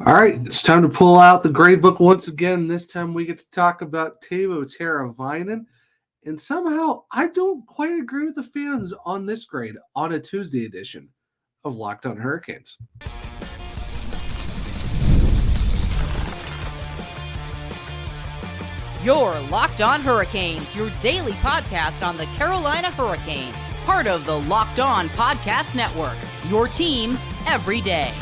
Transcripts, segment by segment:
All right, it's time to pull out the grade book once again. This time we get to talk about Teuvo Teravainen. And somehow I don't quite agree with the fans on this grade on a Tuesday edition of Locked On Hurricanes. Your Locked On Hurricanes, your daily podcast on the Carolina Hurricanes, part of the Locked On Podcast Network, your team every day.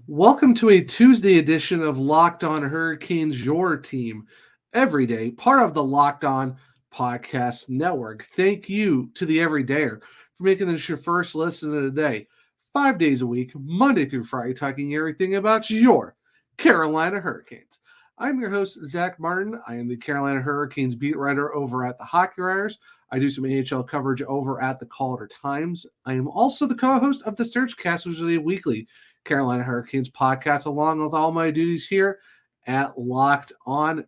Welcome to a Tuesday edition of Locked On Hurricanes, your team every day, part of the Locked On Podcast Network. Thank you to the Everydayer for making this your first listen of the day, 5 days a week, Monday through Friday, talking everything about your Carolina Hurricanes. I'm your host, Zach Martin. I am the Carolina Hurricanes beat writer over at the Hockey Writers. I do some AHL coverage over at the Calder Times. I am also the co-host of the Searchcast, which is a weekly Carolina Hurricanes podcast, along with all my duties here at Locked On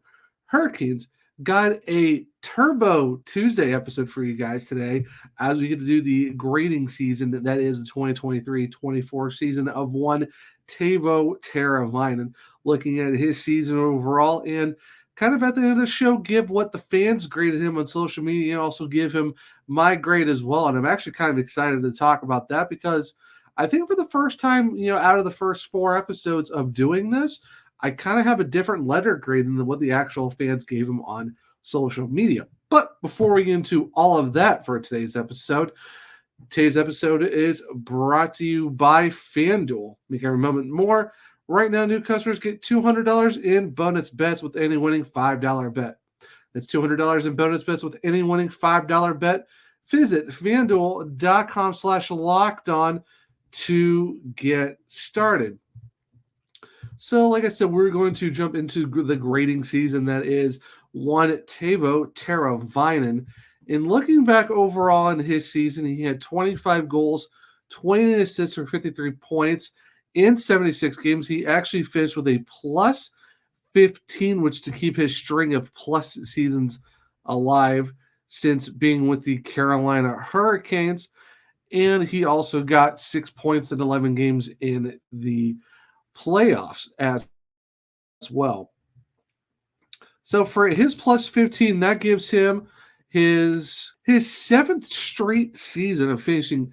Hurricanes. Got a Turbo Tuesday episode for you guys today as we get to do the grading season that is the 2023-24 season of one Teuvo Teravainen, looking at his season overall and kind of at the end of the show give what the fans graded him on social media and also give him my grade as well. And I'm actually kind of excited to talk about that because I think for the first time, out of the first 4 episodes of doing this, I kind of have a different letter grade than what the actual fans gave him on social media. But before we get into all of that for today's episode is brought to you by FanDuel. Make every moment more. Right now, new customers get $200 in bonus bets with any winning $5 bet. That's $200 in bonus bets with any winning $5 bet. Visit FanDuel.com/lockedon to get started. So, like I said, we're going to jump into the grading season that is one Teuvo Teravainen. And looking back overall in his season, he had 25 goals, 20 assists for 53 points in 76 games. He actually finished with a plus 15, which to keep his string of plus seasons alive since being with the Carolina Hurricanes. And he also got 6 points in 11 games in the playoffs as well. So for his plus 15, that gives him his 7th straight season of finishing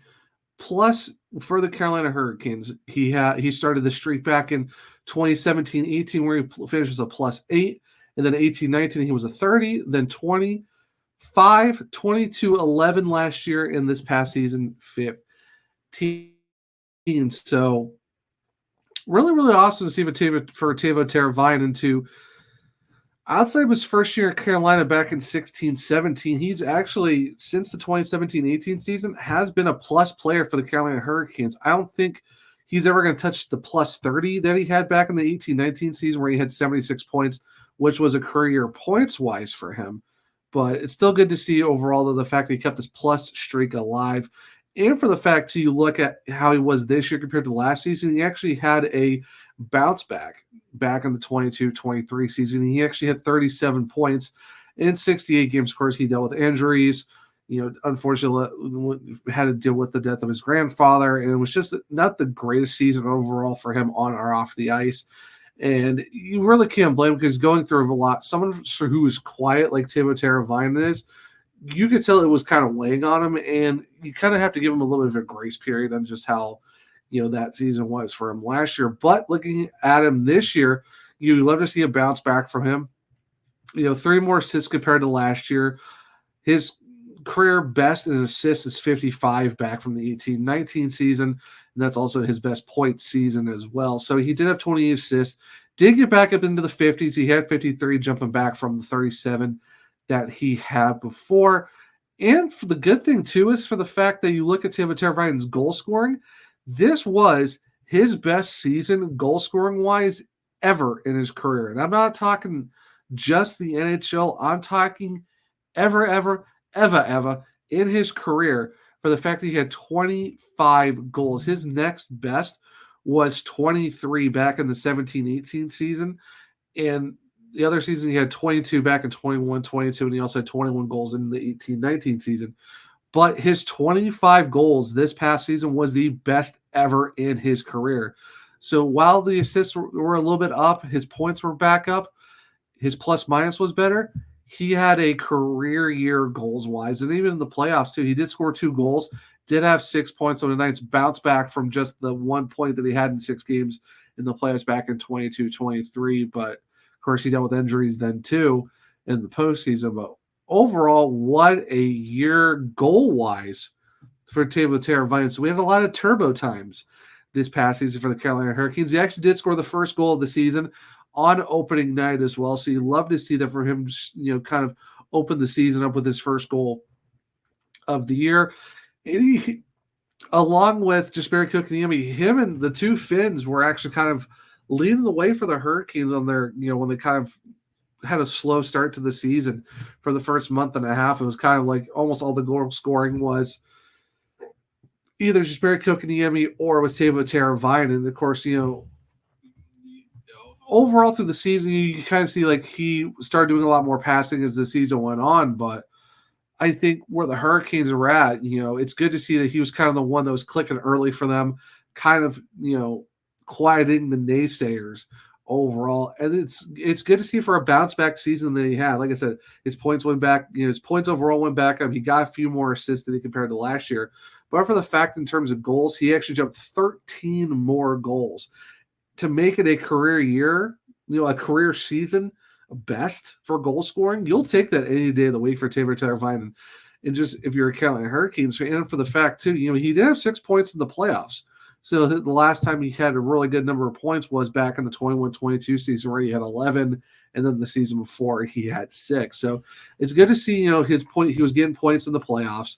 plus for the Carolina Hurricanes. He started the streak back in 2017-18 where he finishes a plus 8, and then 18-19 he was a 30, then 20. 5, 22, 11 last year, and this past season, 15. So, really, really awesome to see for Teuvo Teravainen to, outside of his first year at Carolina back in 16-17, he's actually, since the 2017-18 season, has been a plus player for the Carolina Hurricanes. I don't think he's ever going to touch the plus 30 that he had back in the 18-19 season where he had 76 points, which was a career points-wise for him. But it's still good to see overall the fact that he kept this plus streak alive. And for the fact, too, you look at how he was this year compared to last season, he actually had a bounce back in the 22-23 season. He actually had 37 points in 68 games. Of course, he dealt with injuries. Unfortunately, had to deal with the death of his grandfather. And it was just not the greatest season overall for him on or off the ice. And you really can't blame him because going through a lot. Someone who is quiet like Teuvo Teravainen is, you could tell it was kind of weighing on him, and you kind of have to give him a little bit of a grace period on just how that season was for him last year. But looking at him this year, you love to see a bounce back from him. 3 more assists compared to last year. His career best in assists is 55 back from the 18-19 season. And that's also his best point season as well. So he did have 20 assists, did get back up into the 50s. He had 53, jumping back from the 37 that he had before. And for the good thing, too, is for the fact that you look at Teuvo Teravainen's goal scoring, this was his best season goal scoring-wise ever in his career. And I'm not talking just the NHL. I'm talking ever in his career, for the fact that he had 25 goals. His next best was 23 back in the 17-18 season. And the other season he had 22 back in 21-22, and he also had 21 goals in the 18-19 season. But his 25 goals this past season was the best ever in his career. So while the assists were a little bit up, his points were back up, his plus minus was better. He had a career year goals wise, and even in the playoffs too. He did score 2 goals, did have 6 points on the night's bounce back from just the 1 point that he had in 6 games in the playoffs back in 22-23. But of course, he dealt with injuries then too in the postseason. But overall, what a year goal wise for Teuvo Teravainen. So we had a lot of turbo times this past season for the Carolina Hurricanes. He actually did score the first goal of the season on opening night as well. So you love to see that for him, kind of open the season up with his first goal of the year. He, along with Jesperi Kotkaniemi, him and the 2 Finns were actually kind of leading the way for the Hurricanes on their, when they kind of had a slow start to the season for the first month and a half. It was kind of like almost all the goal scoring was either Jesperi Kotkaniemi or with Teuvo Teravainen. And of course, overall through the season, you kind of see like he started doing a lot more passing as the season went on. But I think where the Hurricanes are at, it's good to see that he was kind of the one that was clicking early for them, kind of, quieting the naysayers overall. And it's good to see for a bounce back season that he had. Like I said, his points went back, his points overall went back up. He got a few more assists than he compared to last year. But for the fact in terms of goals, he actually jumped 13 more goals to make it a career year, a career season best for goal scoring. You'll take that any day of the week for Teuvo Teravainen. And just if you're a Carolina Hurricanes fan, and for the fact too, he did have 6 points in the playoffs. So the last time he had a really good number of points was back in the 21-22 season where he had 11, and then the season before he had 6. So it's good to see, his point. He was getting points in the playoffs.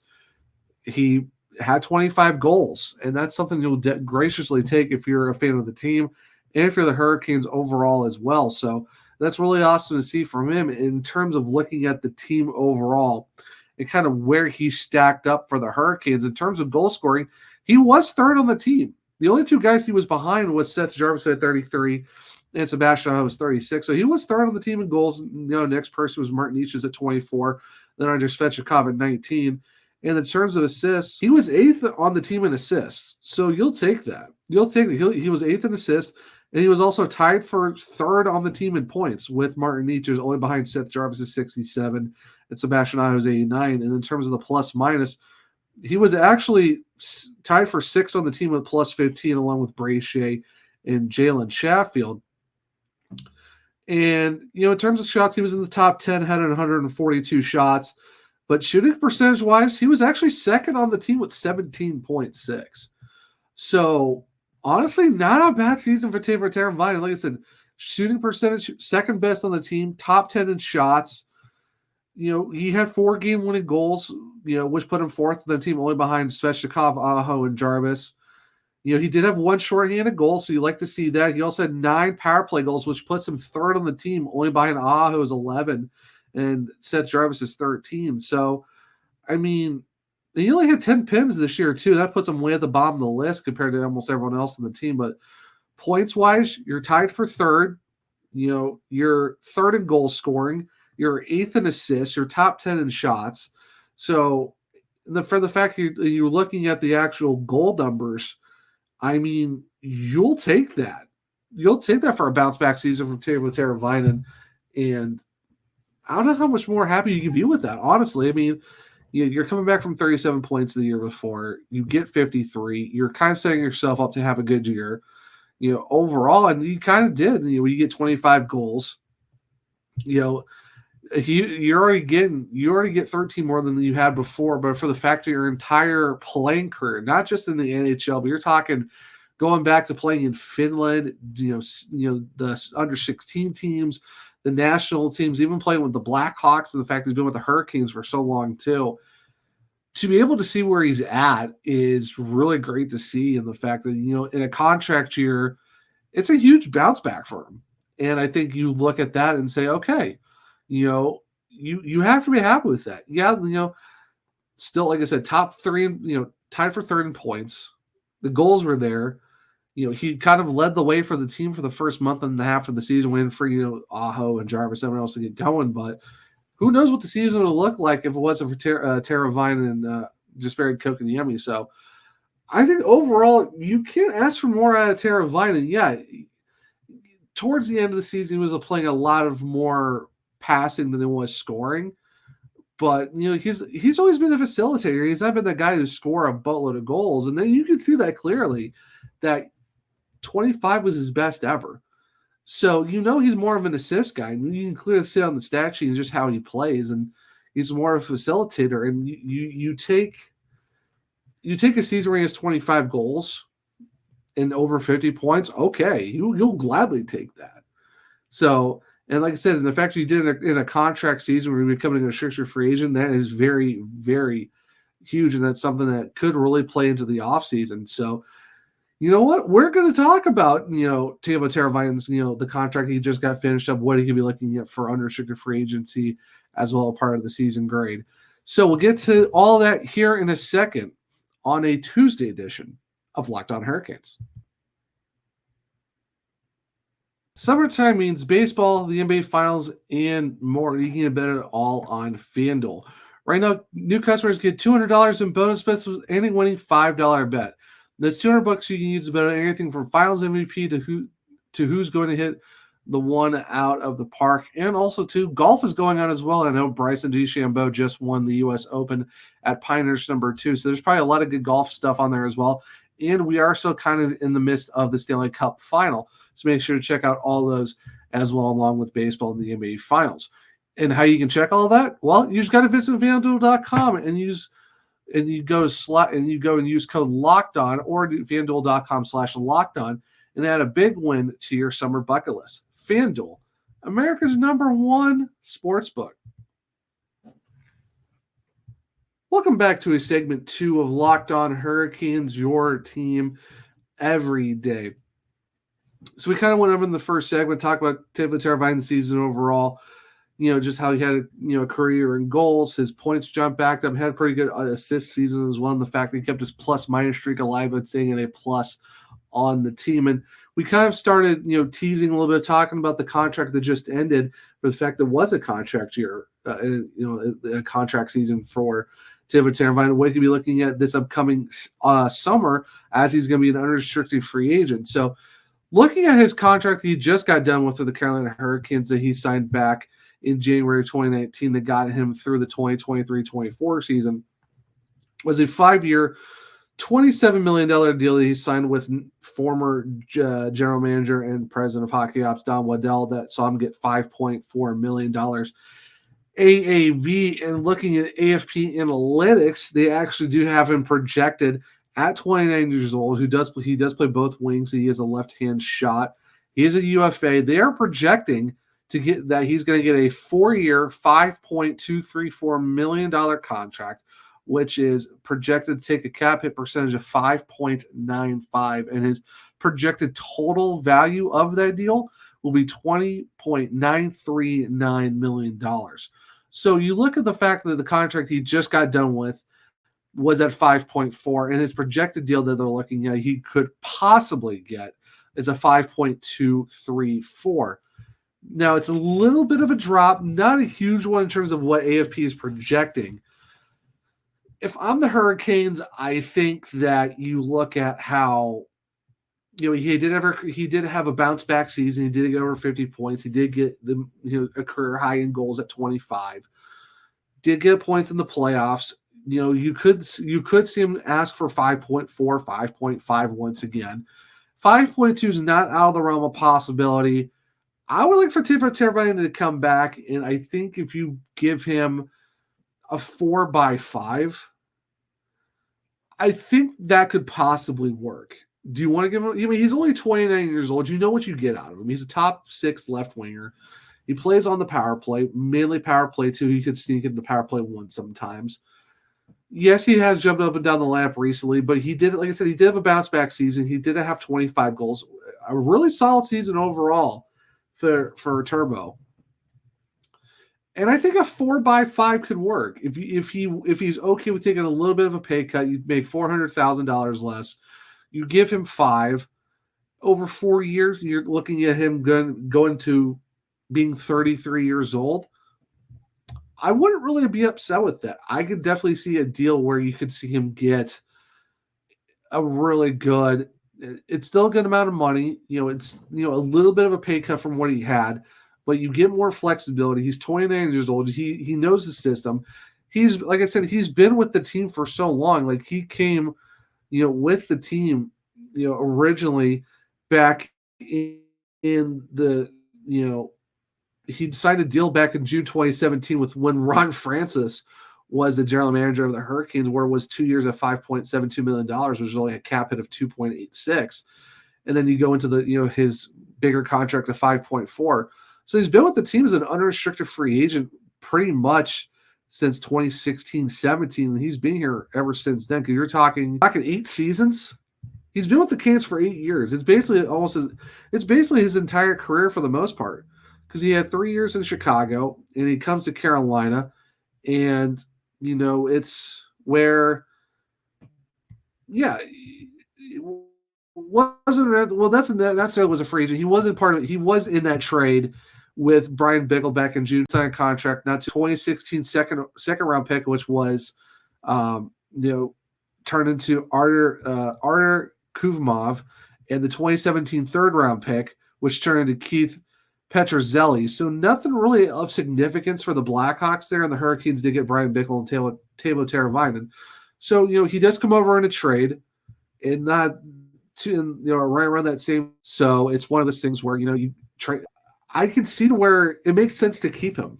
He had 25 goals, and that's something you'll graciously take if you're a fan of the team and if you're the Hurricanes overall as well. So that's really awesome to see from him in terms of looking at the team overall and kind of where he stacked up for the Hurricanes. In terms of goal scoring, he was third on the team. The only 2 guys he was behind was Seth Jarvis at 33 and Sebastian Aho was 36. So he was third on the team in goals. Next person was Martin Necas at 24, then Andrei Svechnikov at 19. And in terms of assists, he was 8th on the team in assists. So you'll take that. You'll take it. He was 8th in assists, and he was also tied for 3rd on the team in points with Martin Necas, only behind Seth Jarvis at 67 and Sebastian Aho 89. And in terms of the plus minus, he was actually tied for 6th on the team with plus 15, along with Bray Shea and Jalen Sheffield. And, in terms of shots, he was in the top 10, had 142 shots. But shooting percentage-wise, he was actually 2nd on the team with 17.6. So, honestly, not a bad season for Teuvo Teravainen. Like I said, shooting percentage, 2nd best on the team, top 10 in shots. He had 4 game-winning goals, which put him 4th on the team, only behind Svechnikov, Aho, and Jarvis. He did have 1 shorthanded goal, so you like to see that. He also had 9 power play goals, which puts him 3rd on the team, only behind Aho's 11 and Seth Jarvis is 13. So, I mean, he only had 10 PIMs this year, too. That puts him way at the bottom of the list compared to almost everyone else on the team. But points-wise, you're tied for 3rd. You're 3rd in goal scoring. You're 8th in assists. You're top 10 in shots. So, for the fact you're looking at the actual goal numbers, I mean, you'll take that. You'll take that for a bounce-back season from Teuvo Teravainen. And I don't know how much more happy you can be with that, honestly. I mean, you're coming back from 37 points the year before. You get 53. You're kind of setting yourself up to have a good year, overall. And you kind of did. You get 25 goals. You already get 13 more than you had before. But for the fact that your entire playing career, not just in the NHL, but you're talking going back to playing in Finland, the under 16 teams, the national teams, even playing with the Blackhawks, and the fact he's been with the Hurricanes for so long too. To be able to see where he's at is really great to see, and the fact that in a contract year, it's a huge bounce back for him. And I think you look at that and say, okay, you have to be happy with that. Yeah, still, like I said, top 3, tied for 3rd in points. The goals were there. He kind of led the way for the team for the first month and a half of the season, waiting for, Aho and Jarvis, everyone else to get going. But who knows what the season would look like if it wasn't for Teravainen and Jesperi Kotkaniemi. So I think overall, you can't ask for more out of Teravainen. Yeah, towards the end of the season, he was playing a lot of more passing than he was scoring. But he's always been a facilitator. He's not been the guy who score a boatload of goals. And then you can see that clearly that 25 was his best ever. So he's more of an assist guy. And you can clearly see on the stat sheet just how he plays, and he's more of a facilitator. And you take a season where he has 25 goals and over 50 points. Okay, you'll gladly take that. So, and like I said, and the fact that you did it in a contract season where you're becoming a restricted free agent, that is very, very huge, and that's something that could really play into the offseason. So, you know what? We're going to talk about, Teuvo Teravainen's, the contract he just got finished up, what he could be looking at for unrestricted free agency as well as part of the season grade. So we'll get to all that here in a second on a Tuesday edition of Locked On Hurricanes. Summertime means baseball, the NBA Finals, and more. You can get better all on FanDuel. Right now, new customers get $200 in bonus bets with any winning $5 bet. That's $200 you can use to bet on anything from Finals MVP to who's going to hit the one out of the park. And also, too, golf is going on as well. I know Bryson DeChambeau just won the U.S. Open at Pinehurst #2. So there's probably a lot of good golf stuff on there as well. And we are still kind of in the midst of the Stanley Cup Final. So make sure to check out all those as well, along with baseball and the NBA Finals. And how you can check all that? Well, you just got to visit FanDuel.com and use code LOCKEDON or FanDuel.com/LockedOn and add a big win to your summer bucket list. FanDuel, America's #1 sportsbook. Welcome back to segment 2 of Locked On Hurricanes, your team every day. So we kind of went over in the first segment, talked about Teuvo Teravaine's season overall, just how he had a career in goals. His points jumped back up, had a pretty good assist season as well, and the fact that he kept his plus-minus streak alive and staying at a plus on the team. And we kind of started, teasing a little bit, talking about the contract that just ended, for the fact that it was a contract year, a contract season for Teuvo Teravainen. What he could be looking at this upcoming summer, as he's going to be an unrestricted free agent. So looking at his contract he just got done with for the Carolina Hurricanes that he signed back in January 2019 that got him through the 2023-24 season, was a 5-year, $27 million deal that he signed with former general manager and president of Hockey Ops Don Waddell that saw him get $5.4 million AAV. And looking at AFP analytics, they actually do have him projected at 29 years old, he does play both wings. He is a left-hand shot. He is a UFA. They are projecting to get that he's going to get a 4-year, $5.234 million contract, which is projected to take a cap hit percentage of 5.95, and his projected total value of that deal will be $20.939 million. So you look at the fact that the contract he just got done with was at 5.4, and his projected deal that they're looking at he could possibly get is a 5.234. Now, it's a little bit of a drop, not a huge one in terms of what AFP is projecting. If I'm the Hurricanes, I think that you look at how, he did have a bounce back season. He did get over 50 points. He did get a career high in goals at 25. Did get points in the playoffs. You could see him ask for 5.4, 5.5 once again. 5.2 is not out of the realm of possibility. I would like for Teuvo Teravainen to come back, and I think if you give him a 4x5, I think that could possibly work. Do you want to give him? He's only 29 years old. You know what you get out of him. He's a top 6 left winger. He plays on the power play, mainly power play too. He could sneak into the power play once sometimes. Yes, he has jumped up and down the lineup recently, but he did, like I said, he did have a bounce back season. He did have 25 goals, a really solid season overall for Turbo. And I think a 4x5 could work if he's okay with taking a little bit of a pay cut. You make $400,000 less. You give him 5 over 4 years. You're looking at him going to being 33 years old. I wouldn't really be upset with that. I could definitely see a deal where you could see him get a really good. It's still a good amount of money. It's a little bit of a pay cut from what he had, but you get more flexibility. He's 29 years old. He knows the system. He's, like I said, he's been with the team for so long. Like, he came, with the team, originally back in the, he signed a deal back in June 2017 with when Ron Francis was the general manager of the Hurricanes, where it was 2 years at $5.72 million, which was only a cap hit of 2.86. And then you go into the, his bigger contract of 5.4. So he's been with the team as an unrestricted free agent pretty much since 2016-17, and he's been here ever since then. Because you're talking 8 seasons. He's been with the Canes for 8 years. It's basically his entire career for the most part. Because he had 3 years in Chicago, and he comes to Carolina, and it's where, yeah, that's was a free agent. He wasn't part of it. He was in that trade with Brian Bickle back in June, signed contract, not to 2016 second round pick, which was, turned into Artur Kuvmov, and the 2017 third round pick, which turned into Keith Petruzzelli. So nothing really of significance for the Blackhawks there, and the Hurricanes did get Brian Bickle and Teuvo Teravainen. So, he does come over in a trade, and not to, right around that same. So it's one of those things where, you trade. I can see to where it makes sense to keep him.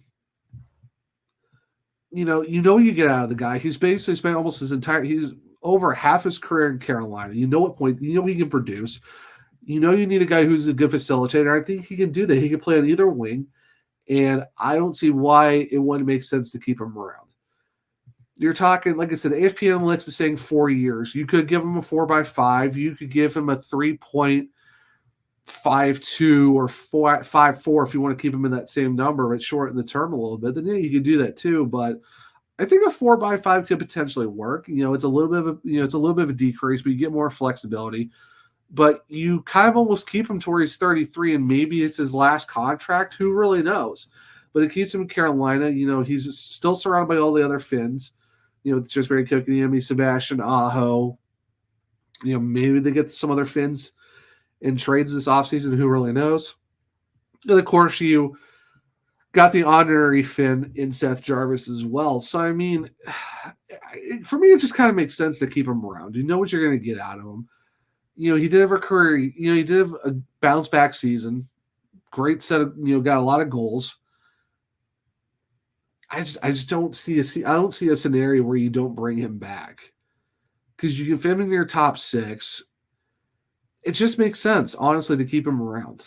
You get out of the guy. He's basically spent almost he's over half his career in Carolina. What point, he can produce. You need a guy who's a good facilitator. I think he can do that. He can play on either wing, and I don't see why it wouldn't make sense to keep him around. You're talking, like I said, AFP Analytics is saying 4 years. You could give him a 4x5. You could give him a 3.52 or 5.4 if you want to keep him in that same number, but shorten the term a little bit. Then you could do that too. But I think a 4x5 could potentially work. It's a little bit of a decrease, but you get more flexibility. But you kind of almost keep him to where he's 33, and maybe it's his last contract. Who really knows? But it keeps him in Carolina. He's still surrounded by all the other Finns. Just Barry Kotkaniemi, Sebastian Aho. Maybe they get some other Finns in trades this offseason. Who really knows? And of course, you got the honorary Finn in Seth Jarvis as well. So, I mean, for me, it just kind of makes sense to keep him around. You know what you're going to get out of him. He did have a career. He did have a bounce back season. Great set of, got a lot of goals. I just don't see a scenario where you don't bring him back, because you can fit him in your top 6. It just makes sense, honestly, to keep him around.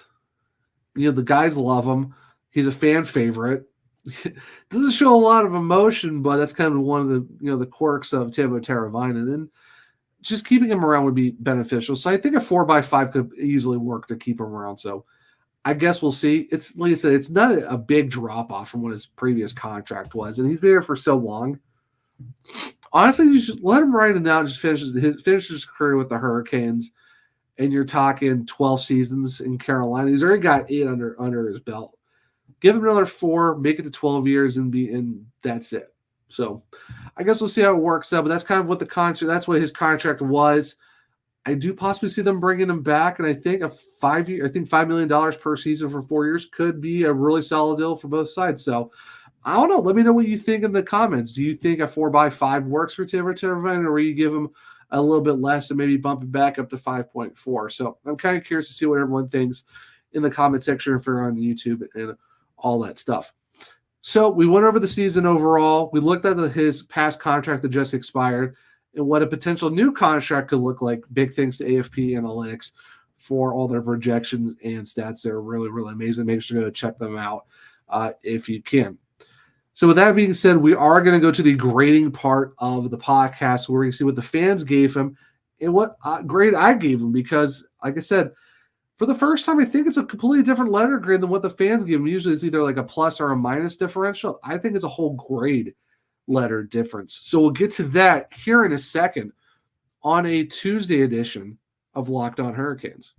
The guys love him. He's a fan favorite. Doesn't show a lot of emotion, but that's kind of one of the the quirks of Teuvo Teravainen. And just keeping him around would be beneficial. So I think a 4x5 could easily work to keep him around. So I guess we'll see. It's like I said, it's not a big drop off from what his previous contract was, and he's been here for so long. Honestly, you should let him ride it out and just finish his career with the Hurricanes. And you're talking 12 seasons in Carolina. He's already got 8 under his belt. Give him another 4, make it to 12 years, and that's it. So I guess we'll see how it works out. But that's kind of what that's what his contract was. I do possibly see them bringing him back, and I think $5 million per season for 4 years could be a really solid deal for both sides. So I don't know. Let me know what you think in the comments. Do you think a 4x5 works for Teuvo Teravainen, or will you give him a little bit less and maybe bump it back up to 5.4? So I'm kind of curious to see what everyone thinks in the comment section if you're on YouTube and all that stuff. So we went over the season overall. We looked at his past contract that just expired and what a potential new contract could look like. Big thanks to AFP Analytics for all their projections and stats. They're really, really amazing. Make sure to check them out if you can. So with that being said, we are going to go to the grading part of the podcast where we can see what the fans gave him and what grade I gave him, because, like I said, for the first time, I think it's a completely different letter grade than what the fans give him. Usually it's either like a plus or a minus differential. I think it's a whole grade letter difference. So we'll get to that here in a second on a Tuesday edition of Locked On Hurricanes.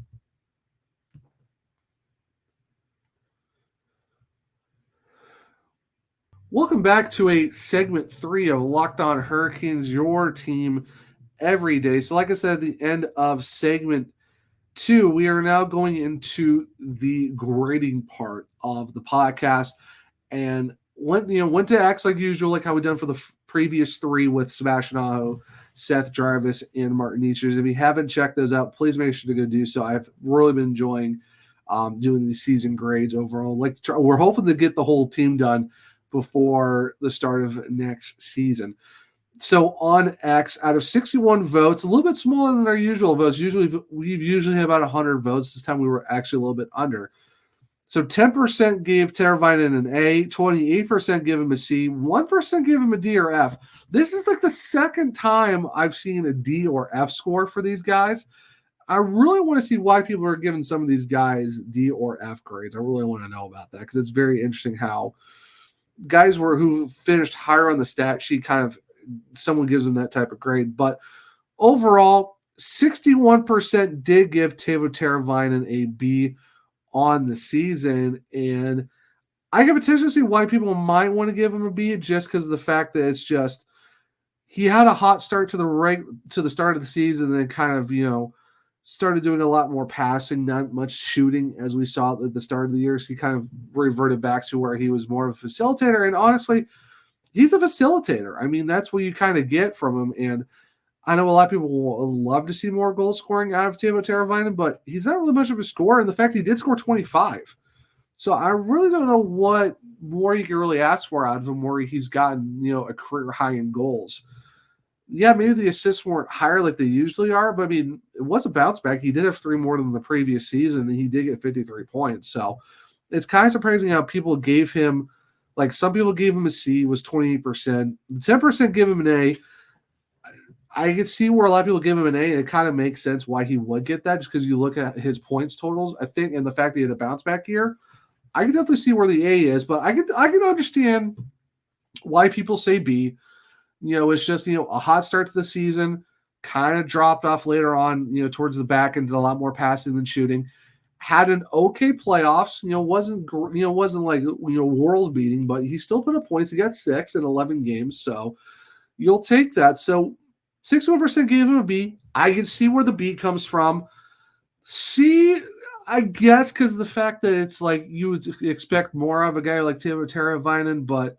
Welcome back to a segment 3 of Locked On Hurricanes, your team every day. So like I said, at the end of segment 2, we are now going into the grading part of the podcast, and went to X like usual, like how we done for the previous 3 with Sebastian Aho, Seth Jarvis, and Martin Nietzsche. If you haven't checked those out, please make sure to go do so. I've really been enjoying doing these season grades overall. We're hoping to get the whole team done before the start of next season. So on X, out of 61 votes, a little bit smaller than our usual votes. We've usually had about 100 votes. This time we were actually a little bit under. So 10% gave Teravainen an A, 28% give him a C, 1% gave him a D or F. This is like the second time I've seen a D or F score for these guys. I really want to see why people are giving some of these guys D or F grades. I really want to know about that because it's very interesting how guys who finished higher on the stat sheet someone gives them that type of grade. But overall, 61% did give Teuvo Teravainen a B on the season, and I can potentially see why people might want to give him a B just because of the fact that it's just he had a hot start to the start of the season, and then kind of started doing a lot more passing, not much shooting as we saw at the start of the year. So he kind of reverted back to where he was more of a facilitator, and honestly, he's a facilitator. I mean, that's what you kind of get from him, and I know a lot of people will love to see more goal scoring out of Teuvo Teravainen, but he's not really much of a scorer. And the fact he did score 25. So I really don't know what more you can really ask for out of him where he's gotten, a career high in goals. Yeah, maybe the assists weren't higher like they usually are, but I mean, it was a bounce back. He did have 3 more than the previous season, and he did get 53 points. So it's kind of surprising how people gave him, like some people gave him a C, was 28%. 10% give him an A. I could see where a lot of people give him an A, and it kind of makes sense why he would get that, just because you look at his points totals, I think, and the fact that he had a bounce back year. I can definitely see where the A is, but I can understand why people say B. It's just, a hot start to the season, kind of dropped off later on, towards the back end, did a lot more passing than shooting. Had an okay playoffs, wasn't like, world beating, but he still put up points. He got 6 in 11 games, so you'll take that. So 61% gave him a B. I can see where the B comes from. C, I guess, because of the fact that it's like you would expect more of a guy like Teuvo Teravainen, but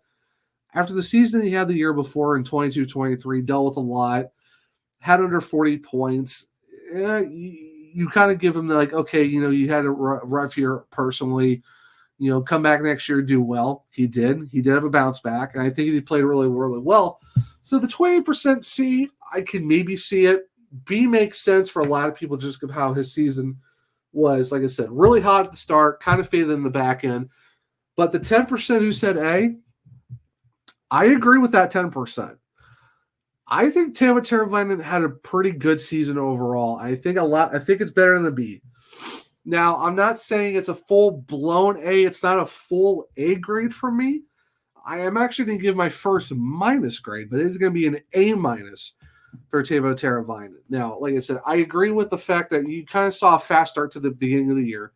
after the season he had the year before in 22-23, dealt with a lot, had under 40 points. You kind of give him okay, you had a rough year personally. Come back next year, do well. He did. He did have a bounce back, and I think he played really, really well. So the 20% C, I can maybe see it. B makes sense for a lot of people just of how his season was, like I said, really hot at the start, kind of faded in the back end. But the 10% who said A, I agree with that 10%. I think Teuvo Teravainen had a pretty good season overall. I think it's better than the B. Now, I'm not saying it's a full-blown A. It's not a full A grade for me. I am actually going to give my first minus grade, but it's going to be an A minus for Teuvo Teravainen. Now, like I said, I agree with the fact that you kind of saw a fast start to the beginning of the year.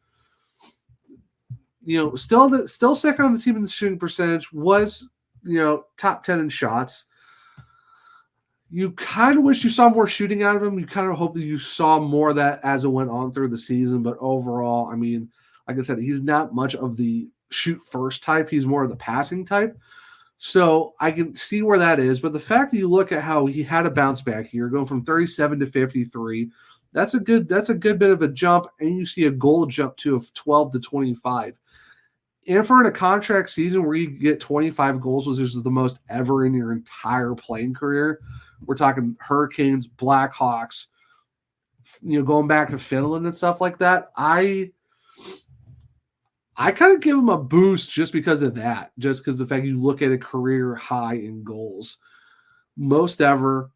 Still second on the team in the shooting percentage, was, top 10 in shots. You kind of wish you saw more shooting out of him. You kind of hope that you saw more of that as it went on through the season. But overall, I mean, like I said, he's not much of the shoot first type. He's more of the passing type. So I can see where that is. But the fact that you look at how he had a bounce back here, going from 37 to 53, that's a good bit of a jump. And you see a goal jump too of 12 to 25. And for in a contract season where you get 25 goals, which is the most ever in your entire playing career, we're talking Hurricanes, Blackhawks, going back to Finland and stuff like that. I kind of give him a boost just because of that, just because the fact you look at a career high in goals, most ever,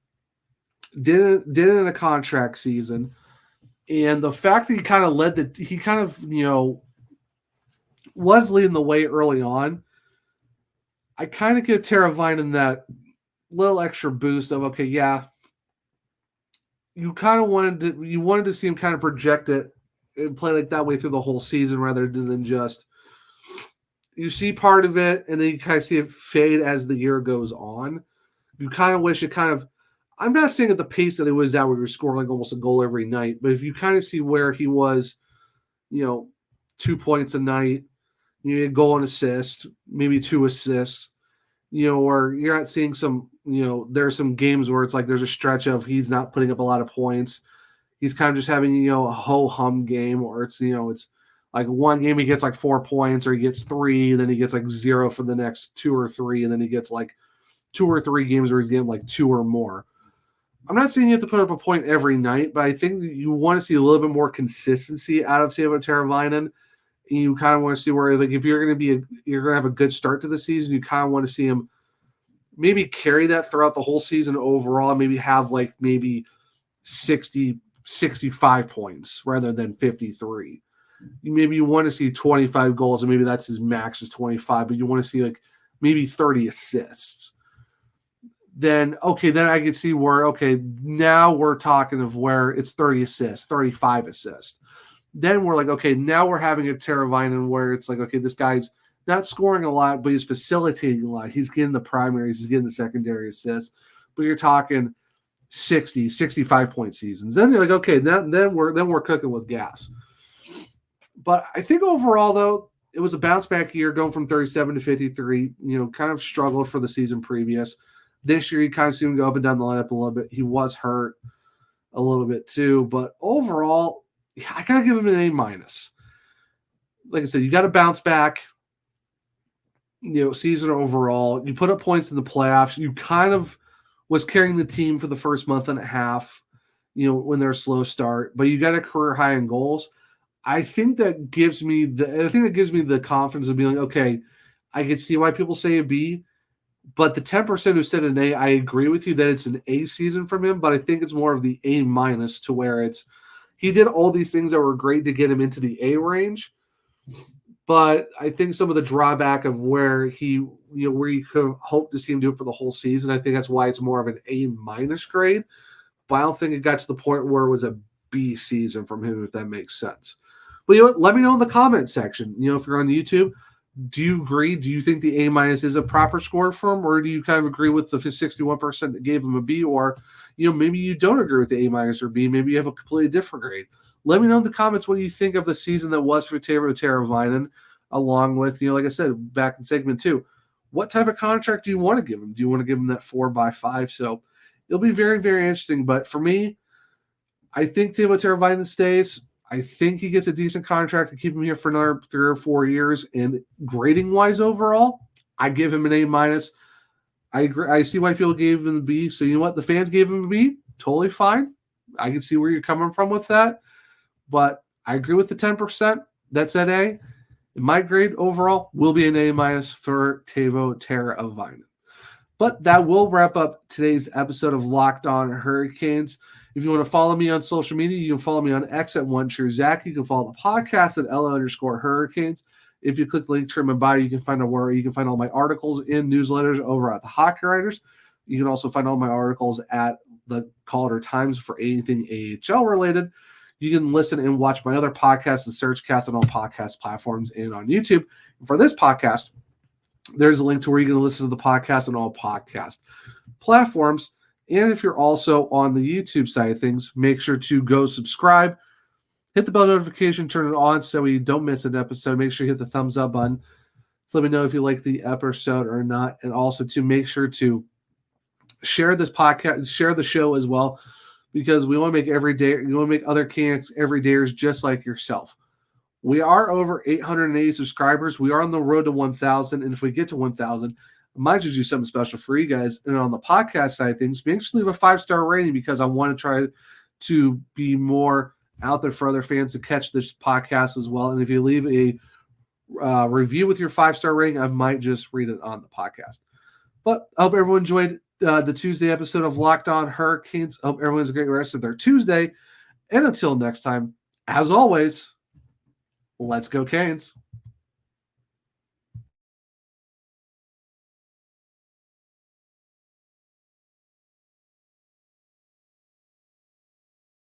did it in a contract season, and the fact that he was leading the way early on. I kind of give Teravainen that little extra boost of, okay, yeah, you wanted to see him kind of project it and play like that way through the whole season rather than just you see part of it and then you kind of see it fade as the year goes on. You kind of wish it I'm not saying at the pace that it was at where he was scoring like almost a goal every night, but if you kind of see where he was, 2 points a night, a goal and assist, maybe 2 assists, or you're not seeing some, there's some games where it's like there's a stretch of he's not putting up a lot of points. He's kind of just having, a ho-hum game, or it's like one game he gets like 4 points, or he gets 3, then he gets like 0 for the next 2 or 3, and then he gets like 2 or 3 games where he's getting like 2 or more. I'm not saying you have to put up a point every night, but I think you want to see a little bit more consistency out of Teuvo Teravainen. You kind of want to see where, like, if you're going to have a good start to the season, you kind of want to see him maybe carry that throughout the whole season overall, maybe have like maybe 60, 65 points rather than 53. Maybe you want to see 25 goals, and maybe that's his max is 25, but you want to see like maybe 30 assists. Then I can see where, now we're talking of where it's 30 assists, 35 assists. Then we're like, now we're having a Teravainen where it's like, this guy's not scoring a lot, but he's facilitating a lot. He's getting the primaries, he's getting the secondary assists. But you're talking 60, 65 point seasons. Then you're like, then we're cooking with gas. But I think overall, though, it was a bounce back year going from 37 to 53, kind of struggled for the season previous. This year, he kind of seemed to go up and down the lineup a little bit. He was hurt a little bit too, but overall, I got to give him an A-. Like I said, you got to bounce back, season overall. You put up points in the playoffs. You kind of was carrying the team for the first month and a half, when they're a slow start, but you got a career high in goals. I think that gives me the confidence of being like, I can see why people say a B. But the 10% who said an A, I agree with you that it's an A season from him, but I think it's more of the A- to where he did all these things that were great to get him into the A range. But I think some of the drawback of where where you could hope to see him do it for the whole season, I think that's why it's more of an A- grade. But I don't think it got to the point where it was a B season from him, if that makes sense. But let me know in the comment section. If you're on YouTube, do you agree? Do you think the A- is a proper score for him, or do you kind of agree with the 61% that gave him a B, or maybe you don't agree with the A- or B? Maybe you have a completely different grade. Let me know in the comments what you think of the season that was for Teuvo Teravainen, along with like I said back in segment 2, what type of contract do you want to give him? Do you want to give him that 4x5? So it'll be very, very interesting. But for me, I think Teuvo Teravainen stays. I think he gets a decent contract to keep him here for another 3 or 4 years. And grading-wise overall, I give him an A-. I agree. I see why people gave him a B. So you know what? The fans gave him a B. Totally fine. I can see where you're coming from with that. But I agree with the 10%. That said A. My grade overall will be an A- for Teuvo Teravainen. But that will wrap up today's episode of Locked On Hurricanes. If you want to follow me on social media, you can follow me on X at OneTrueZach. You can follow the podcast at LO_Hurricanes. If you click the link to my bio, you can find all my articles and newsletters over at the Hockey Writers. You can also find all my articles at the Calder Times for anything AHL related. You can listen and watch my other podcasts, the Surgecast, on all podcast platforms and on YouTube. And for this podcast, there's a link to where you can listen to the podcast on all podcast platforms. And if you're also on the YouTube side of things, make sure to go subscribe, hit the bell notification, turn it on so you don't miss an episode. Make sure you hit the thumbs up button. Let me know if you like the episode or not. And also to make sure to share this podcast, share the show as well, because we want to make other Canucks everydayers just like yourself. We are over 880 subscribers. We are on the road to 1,000. And if we get to 1,000, I might just do something special for you guys. And on the podcast side of things, make sure to leave a 5-star rating, because I want to try to be more out there for other fans to catch this podcast as well. And if you leave a review with your 5-star rating, I might just read it on the podcast. But I hope everyone enjoyed the Tuesday episode of Locked On Hurricanes. I hope everyone has a great rest of their Tuesday. And until next time, as always, let's go Canes.